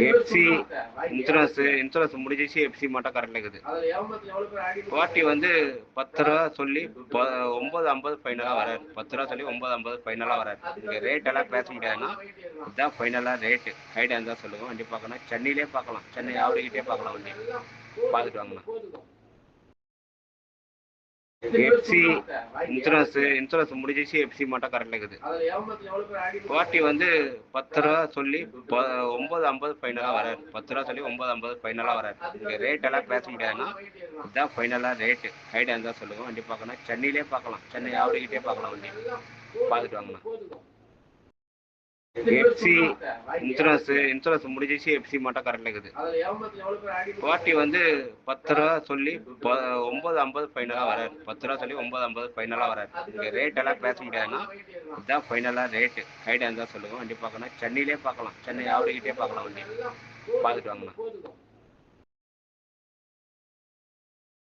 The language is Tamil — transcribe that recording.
எஃப்சி இன்சூரன்ஸ் முடிஞ்சிச்சு. எஃப்சி மட்டும் கரெக்டாக இருக்குது. பாட்டி வந்து 10 ரூபா சொல்லி 9.50 ஃபைனலாக வராது. 10 ரூபா சொல்லி 9.50 ஃபைனலாக வராது. இங்கே ரேட் எல்லாம் பேச முடியாதுன்னா இதுதான் ஃபைனலாக ரேட்டு. ஐடியா இருந்தால் சொல்லுங்கள். வண்டி பார்க்கணும், சென்னையிலே பார்க்கலாம். சென்னை ஆவடிக்கிட்டே பார்க்கலாம். வண்டி பார்த்துட்டு வாங்கண்ணா. எஃப்சி இன்சூரன்ஸ் முடிஞ்சிச்சு. எஃப்சி மட்டும் கரெக்டாக இருக்குது. பாட்டி வந்து 10 ரூபா சொல்லி 9.50 ஃபைனலாக வராது. 10 ரூபா சொல்லி 9.50 ஃபைனலாக வராது. இங்கே ரேட் எல்லாம் பேச முடியாதுன்னா இதுதான் ஃபைனலாக ரேட்டு. ஐடியா இருந்தால் சொல்லுங்கள். வண்டி பார்க்கணும், சென்னையிலே பார்க்கலாம். சென்னை ஆவடிக்கிட்டே பார்க்கலாம். வண்டி பார்த்துட்டு வாங்கண்ணா. எஃப்சி இன்சூரன்ஸ் முடிஞ்சிச்சு. எஃப்சி மட்டும் கரெக்டாக இருக்குது. பாட்டி வந்து 10 ரூபா சொல்லி 9.50 ஃபைனலாக வராது. 10 ரூபா சொல்லி 9.50 ஃபைனலாக வராது. இங்கே ரேட் எல்லாம் பேச முடியாதுன்னா இதுதான் ஃபைனலாக ரேட்டு. ஐடியா இருந்தால் சொல்லுங்கள். வண்டி பார்க்கணும், சென்னையிலே பார்க்கலாம். சென்னை ஆவடிக்கிட்டே பார்க்கலாம். வண்டி பார்த்துட்டு வாங்கண்ணா.